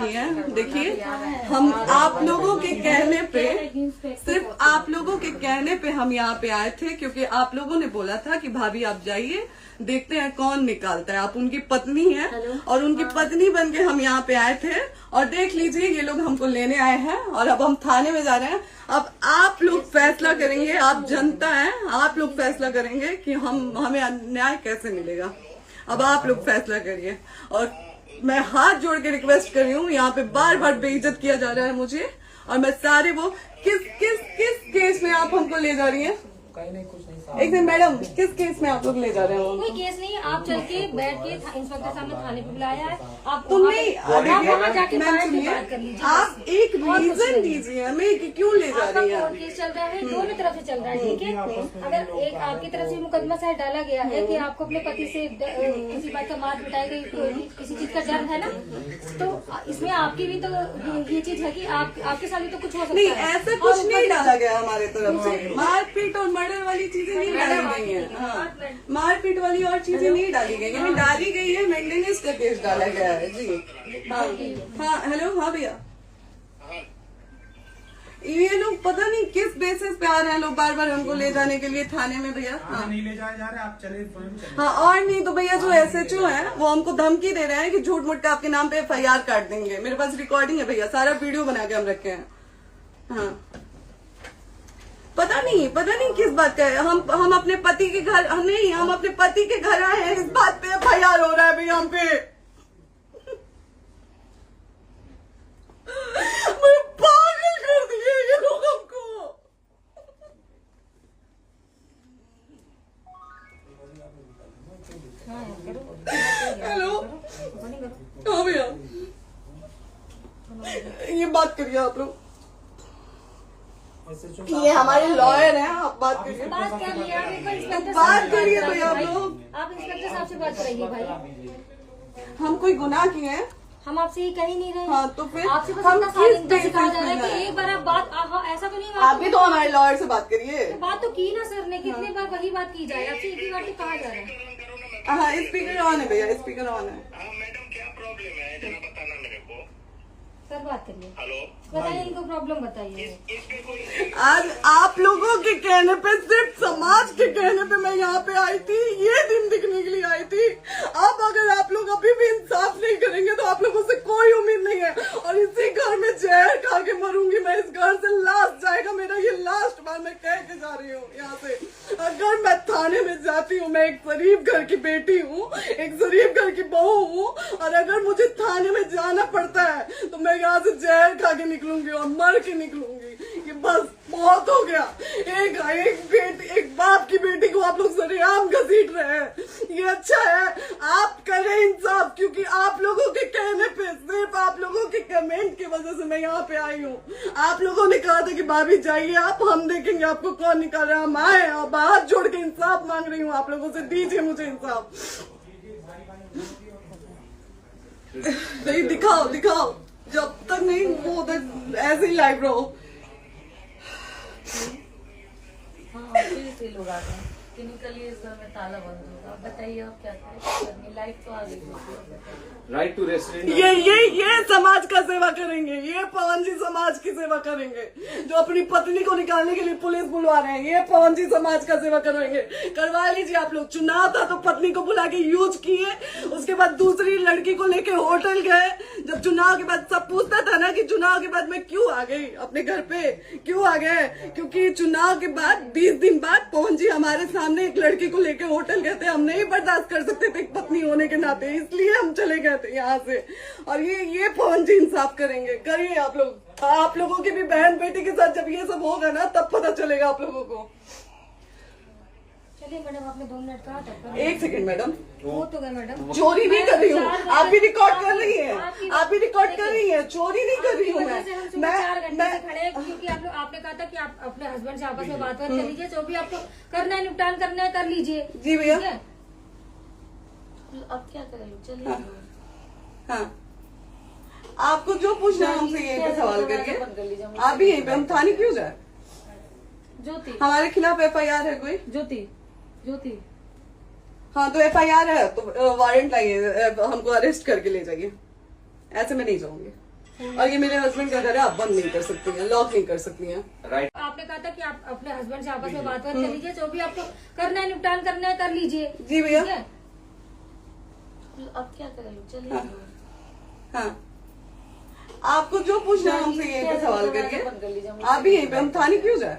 की है। देखिए, हम आप लोगों के कहने पे, सिर्फ आप लोगों के कहने पे हम यहाँ पे आए थे, क्योंकि आप लोगों ने बोला था कि भाभी आप जाइए, देखते हैं कौन निकालता है। आप उनकी पत्नी हैं और उनकी पत्नी बन के हम यहाँ पे आए थे। और देख लीजिए, ये लोग हमको लेने आए हैं और अब हम थाने में जा रहे हैं। अब आप लोग फैसला करेंगे, आप जनता हैं, आप लोग फैसला करेंगे कि हमें न्याय कैसे मिलेगा। अब आप लोग फैसला करिए। और मैं हाथ जोड़ के रिक्वेस्ट कर रही हूँ, यहाँ पे बार बार बेइज्जत किया जा रहा है मुझे। और मैं सारे वो किस केस में आप हमको ले जा रही हैं? एक दिन मैडम, किस केस में आप लोग ले जा रहे हो? कोई केस नहीं है, आप चल के बैठ के इंस्पेक्टर साहब ने थाने पे बुलाया है। आप तुम नहीं, वहाँ जाके बात कर लीजिए। आप एक रीजन दीजिए हमें कि क्यों ले जा रही है। कोर्ट केस चल रहा है, दोनों तरफ से चल रहा है, ठीक है। अगर एक आपकी तरफ से मुकदमा शायद डाला गया है कि आपको अपने पति से किसी बात का मार पिटाई गई, किसी चीज का डर है ना, तो इसमें आपकी भी तो ये चीज है कि आपके साथ भी तो कुछ हो सकता है। नहीं, ऐसा कुछ नहीं डाला गया हमारे तरफ से। मारपीट और मर्डर वाली चीजें नहीं डाली गई है। हाँ, मारपीट वाली और चीजें नहीं डाली गई है। डाली गई है मेंटेनेंस का केस डाला गया है जी। हाँ हेलो, हाँ भैया, ये लोग पता नहीं किस बेसिस पे आ रहे हैं लोग बार बार हमको ले जाने के लिए थाने में भैया। हाँ नहीं ले जाए जा रहे, आप चले। हाँ, और नहीं तो भैया जो SHO है वो हमको धमकी दे रहे हैं कि झूठ मूठ का आपके नाम पे FIR काट देंगे। मेरे पास रिकॉर्डिंग है भैया, सारा वीडियो बना के हम रखे हैं। हाँ, पता नहीं किस बात का है। हम अपने पति के घर नहीं, हम अपने पति के घर आए हैं, इस बात पे FIR हो रहा है भैया हम पे। पागल कर दिए ये लोग हमको। हेलो, हाँ भैया, ये बात करिए आप लोग। ये हमारे लॉयर हैं, आप बात करिए। बात कर लिया, बात करिए भैया आप लोग। आप इंस्पेक्टर साहब से बात करेंगे भाई। हम कोई गुनाह किए हैं? हम आपसे ये कह ही नहीं रहे। हाँ, तो फिर आपसे बस हम इतना किस कहा जा रहा है कि एक बार आप बात ऐसा तो नहीं। आप भी तो हमारे लॉयर से बात करिए। तो बात तो की ना सर ने, कितने बार वही बात की जाए, आपसे एक ही बार तो कहा जा रहा है। हाँ, स्पीकर ऑन है भैया, स्पीकर ऑन है। मैडम क्या प्रॉब्लम है जरा बताना मेरे को। सर बात करिए। हेलो, बताइए, इनको प्रॉब्लम बताइए। इसके कोई आज आप लोगों के कहने पे, सिर्फ समाज के कहने पे मैं यहाँ पे आई थी, ये दिन दिखने के लिए आई थी। अब अगर आप लोग अभी भी इंसाफ नहीं करेंगे तो आप लोगों से कोई उम्मीद नहीं है। और इसी घर में जहर खा के मरूंगी मैं। इस घर से लास्ट जाएगा मेरा, ये लास्ट बार मैं कह के जा रही हूँ यहाँ से। अगर मैं थाने में जाती हूँ, मैं एक गरीब घर की बेटी हूँ, एक गरीब घर की बहू हूँ, और अगर मुझे थाने में जाना पड़ता है तो मैं यहाँ से जहर खा के निकलूंगी और मर के निकलूंगी। ये बस बहुत हो गया। एक बाप की बेटी को आप लोग सरेआम घसीट रहे हैं। ये अच्छा है, आप करें इंसाफ, क्योंकि आप लोगों के कहने पे, सिर्फ आप लोगों के कमेंट की वजह से मैं यहाँ पे आई हूँ। आप लोगों ने कहा था कि भाभी जाइए आप, हम देखेंगे आपको कौन निकाल रहा है। हम आए और हाथ जोड़ के इंसाफ मांग रही हूँ आप लोगों से, दीजिए मुझे इंसाफ। नहीं, दिखाओ, जब तक नहीं वो उधर ऐसे ही लाइव रहो। हाँ, फिर से लोग आ गए कि निकलिए, इस घर में ताला बंद होगा। बताइए आप क्या करें, लाइफ तो आ गई। राइट टू रेसिडेंट, ये समाज का सेवा करेंगे, ये पवन जी समाज की सेवा करेंगे। जो अपनी पत्नी को निकालने के लिए पुलिस बुलवा रहे हैं, ये पवन जी समाज का सेवा करेंगे। करवा लीजिए आप लोग। चुनाव था तो पत्नी को बुला के यूज किए, उसके बाद दूसरी लड़की को लेके होटल गए। जब चुनाव के बाद सब पूछता था ना कि चुनाव के बाद मैं क्यों आ गई अपने घर पे, क्यों आ गए, क्योंकि चुनाव के बाद 20 दिन बाद पवन जी हमारे सामने एक लड़की को लेके होटल गए थे। हम नहीं बर्दाश्त कर सकते थे एक पत्नी होने के नाते, इसलिए हम चले गए थे यहाँ से। और ये पवन जी इंसाफ करेंगे। करिए आप लोग। आप लोगों की भी बहन बेटी के साथ जब ये सब होगा ना, तब पता चलेगा आप लोगों को। चलिए मैडम, आपने 2 मिनट कहा था। 1 सेकंड मैडम, वो तो गए मैडम। चोरी नहीं कर रही हूँ, आप भी रिकॉर्ड कर रही हैं, आप भी रिकॉर्ड कर रही हैं। चोरी नहीं कर रही हूँ मैं 4 घंटे से खड़े हैं, क्योंकि आपने कहा था कि आप अपने हस्बैंड से आपस में बात कर लीजिए, जो भी आपको करना है, निपटान करना है, कर लीजिए। जी भैया। अब क्या करें, चलिए। हाँ, आपको जो पूछना है हमसे यहीं पे सवाल करिए। आप भी यहीं पे, हम थाने क्यों जाए? ज्योति, हमारे खिलाफ FIR है कोई? ज्योति। हाँ, तो FIR है तो वारंट लाइए, हमको अरेस्ट करके ले जाइए। ऐसे मैं नहीं जाऊंगी। और ये मेरे हस्बैंड का घर है, आप बंद नहीं कर सकती हैं, लॉक नहीं कर सकती हैं। राइट। आपने कहा था कि आप अपने हस्बैंड से आपस में बात कर लीजिए, जो भी आपको करना है निपटान करना है कर लीजिए। जी भैया। ठीक है? अब क्या करें, चलिए। हाँ, आपको जो पूछना है हमसे यहीं पे सवाल करिए। आप भी यहीं पे, हम थाने क्यों जाए?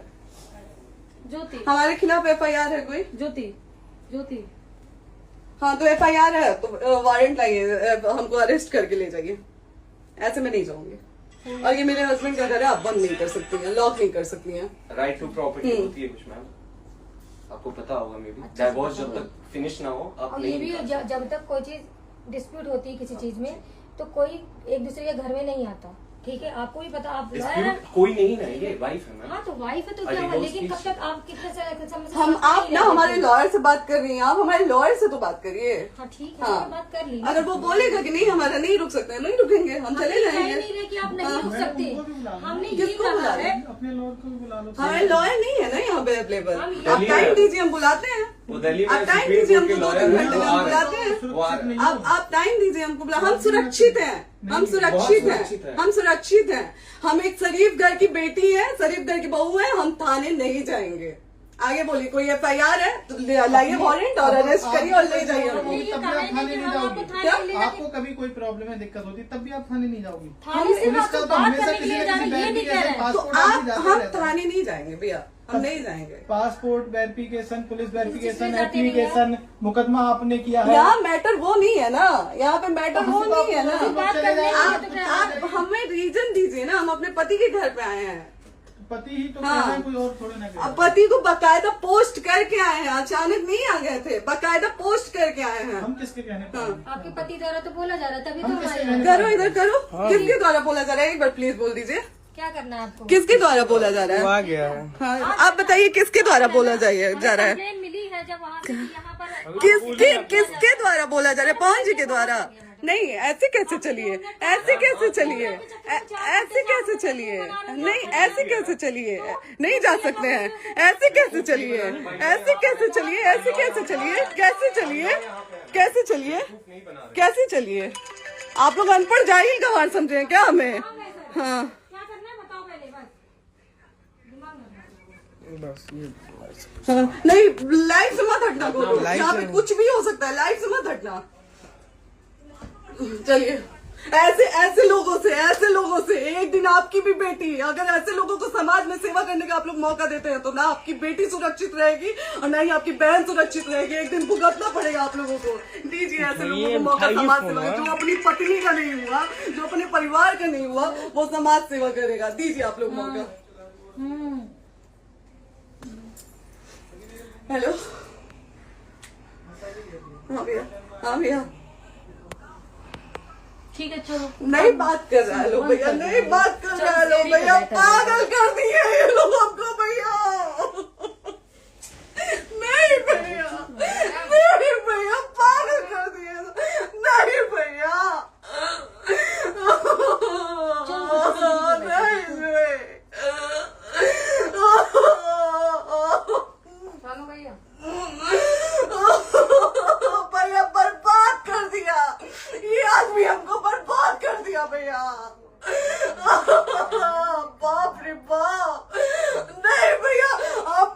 ज्योति, हमारे खिलाफ FIR है कोई? ज्योति, ज्योति, हाँ तो FIR है तो वारंट लाइए, हमको अरेस्ट करके ले जाइए। ऐसे मैं नहीं जाऊंगी। और ये मेरे हस्बैंड का घर है, आप बंद नहीं कर सकती हैं, लॉक नहीं कर सकती हैं। राइट टू प्रॉपर्टी होती है कुछ मैम, आपको पता होगा मे बी। डाइवोर्स जब तक फिनिश ना हो आप और ये नहीं भी जब तक कोई चीज डिस्प्यूट होती है किसी चीज में, तो कोई एक दूसरे के घर में नहीं आता। ठीक है, आपको भी पता, आप लॉयर हैं। डिस्प्यूट कोई नहीं ना, ये वाइफ है मैम। हाँ तो वाइफ है तो क्या हुआ, लेकिन कब तक आप कितने समय से हम आप ना हमारे लॉयर से बात कर रही हैं, आप हमारे लॉयर से तो बात करिए। हाँ ठीक है, हाँ। बात कर ली। अगर वो बोलेगा कि नहीं हमारा नहीं रुक सकते, नहीं रुकेंगे, हम चले कह जाएंगे। नहीं रहे कि आप नहीं रुक सकते, हमने ये किसको कहा बुला है। रहे? अपने लॉयर को भी बुला लो। हमारे लॉयर नहीं है ना यहाँ पे अवेलेबल। हम आप दिल्ली टाइम में- दीजिए, हम बुलाते हैं। वो दिल्ली में आप टाइम सुप्रीम दीजिए, कोर्ट के हमको लॉयर 2-3 हैं, घंटे वो में आ हम रहे बुलाते हैं। हैं। वो आ रहे हैं। आप टाइम दीजिए हमको बुला, हम सुरक्षित हैं, हम सुरक्षित सुरक्षित हैं, हैं। हम सुरक्षित हैं। हम एक शरीफ घर की बेटी है, शरीफ घर की बहू है, हम थाने नहीं जाएंगे। आगे बोलिए, कोई FIR है तो लाइए वारंट और अरेस्ट करिए और ले जाइए हमको। ये तब भी कहा आप है थाने कि नहीं हम आपको जाओगी। थाने क्या? नहीं ले जाते। आपको कभी कोई प्रॉब्लम है, दिक्कत होती, तब भी आप थाने नहीं जाओगी। थाने से पुलिस बात का तो बात हमेशा करने के किसी लिए न जा रहे किसी हैं, ये नहीं कह रहे हैं। तो पासपोर्ट आप आदमी जाते हम रहते हैं। थाने नहीं जाएंगे भैया, हम नहीं जाएंगे। पासपोर्ट वेरिफिकेशन, पुलिस वेरिफिकेशन, किस चीज़ में जाते हैं एप्लीकेशन, मुकदमा आपने किया है। यहाँ मैटर वो नहीं है ना, यहाँ पे मैटर वो नहीं है ना। बात करने के लिए तो क्या है? आप हमें रीजन दीजिए ना, हम अपने पति के घर पे आए हैं। पति ही तो हाँ। कह रहे हैं, कोई और थोड़े ना कह रहे अब हैं। पति को बकायदा पोस्ट करके आए हैं, अचानक नहीं आ गए थे, बकायदा पोस्ट करके आए हैं। हम किसके कहने पर आए? आपके पति द्वारा तो बोला जा रहा है, तभी तो हम हमारे किसके यहाँ। कहने करो इधर करो, किसके द्वारा बोला जा रहा है, एक बार प्लीज बोल दीजिए, क्या करना है आपको? किसके द्वारा बोला जा रहा है? गया है। हाँ, आप बताइए किसके द्वारा बोला जा रहा है? कंप्लेन मिली है जब वहाँ से यहाँ पर किसके द्वारा बोला जा रहा है? पवन जी के द्वारा? नहीं, ऐसे कैसे चलिए, ऐसे कैसे चलिए, ऐसे कैसे चलिए, नहीं ऐसे कैसे चलिए, नहीं जा सकते हैं, ऐसे कैसे चलिए, ऐसे कैसे चलिए, ऐसे कैसे चलिए, कैसे चलिए, कैसे चलिए, कैसे चलिए? आप लोग अनपढ़ जाहिल गंवार समझे हैं क्या हमें? हाँ क्या करना है बताओ पहले, बस दिमाग में हाँ, नहीं लाइफ से मत हटना, को यहाँ पे कुछ भी हो सकता है, लाइफ से मत हटना। चलिए, ऐसे लोगों से एक दिन आपकी भी बेटी, अगर ऐसे लोगों को समाज में सेवा करने का आप लोग मौका देते हैं तो ना आपकी बेटी सुरक्षित रहेगी और ना ही आपकी बहन सुरक्षित रहेगी। एक दिन भुगतना पड़ेगा आप लोगों को। दीजिए ऐसे लोगों को मौका समाज सेवा का, जो अपनी पत्नी का नहीं हुआ, जो अपने परिवार का नहीं हुआ, वो समाज सेवा करेगा। दीजिए आप लोग मौका। हेलो, हाँ भैया, हाँ भैया, ठीक है चलो। नहीं बात कर रहा है लोग भैया, नहीं बात कर रहा है लोग भैया, पागल कर दिए ये लोग हमको भैया। नहीं भैया, नहीं भैया, पागल कर दिए, नहीं भैया, नहीं चलो भैया, भैया बर्बाद कर दिया ये आदमी, हमको बर्बाद कर दिया भैया। बाप रे बाप, नहीं भैया, हम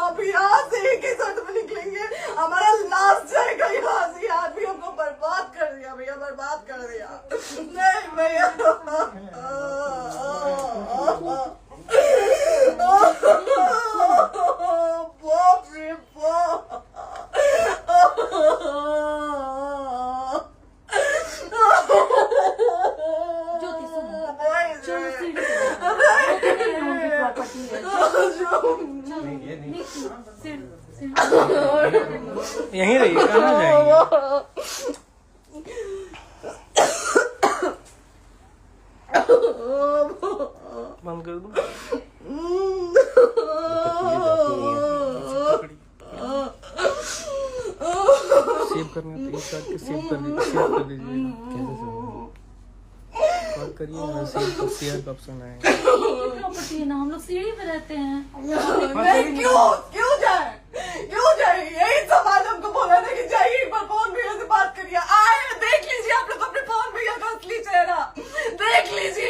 अब यहाँ से एक ही शर्त में निकलेंगे, हमारा लास्ट जाएगा यहाँ से। ये आदमी हमको बर्बाद कर दिया भैया, बर्बाद कर दिया। नहीं भैया, बाप रे बाप, ज्योति सुनो, नहीं, चलो सीढ़ी पे प्रॉपर्टी है, यहीं रहिए, कहाँ जाएंगे? बंद कर दूं? सेव करना तो एक काट के सेव कर दीजिए। कैसे सेव कॉल करिए ना, सेव शेयर का ऑप्शन आएगा। प्रॉपर्टी है ना, हम लोग सीढ़ी पे रहते हैं। नहीं, क्यों जाए? यही समाज हमको बोला था कि जाइए एक बार पवन भैया से बात करिए। आए, देख लीजिए आप लोग अपने पवन भैया का असली चेहरा, देख लीजिए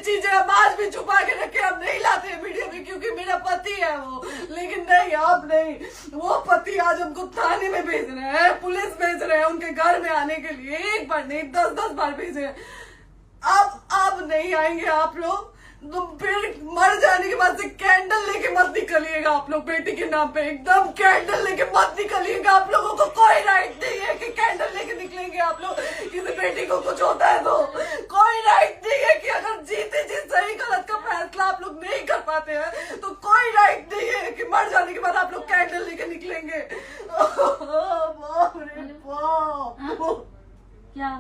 चीजें हम आज भी छुपा के रखे, हम नहीं लाते हैं मीडिया में क्योंकि मेरा पति है वो। लेकिन नहीं, आप नहीं, वो पति आज हमको थाने में भेज रहे हैं, पुलिस भेज रहे हैं उनके घर में आने के लिए, एक बार नहीं 10-10 बार भेजे हैं। अब नहीं आएंगे आप लोग, तो फिर मर जाने के बाद से कैंडल लेके मत निकलिएगा आप लोग बेटी के नाम पे, एकदम कैंडल लेके मत निकलिएगा। आप लोगों को कोई राइट नहीं है कि कैंडल लेके निकलेंगे आप लोग, किसी बेटी को कुछ होता है तो कोई राइट नहीं है कि अगर जीते जी सही गलत का फैसला आप लोग नहीं कर पाते हैं तो कोई राइट नहीं है कि मर जाने के बाद आप लोग कैंडल लेके निकलेंगे। बाप रे बाप, क्या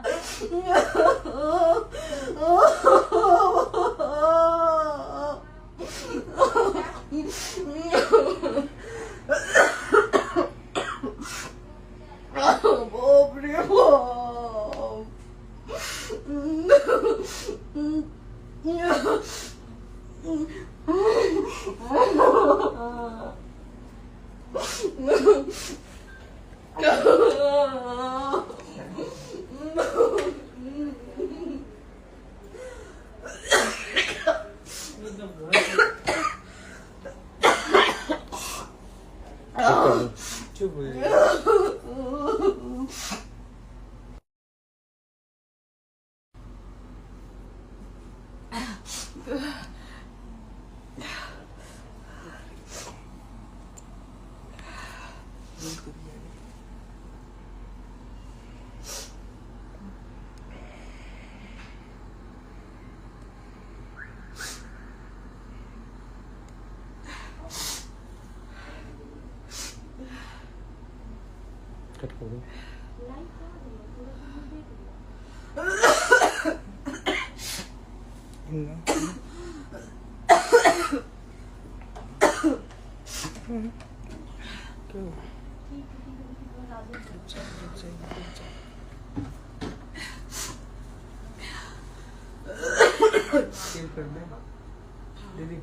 बाप रे चुप हो जाइए। कट कर दो। सेव कर दे दीदी।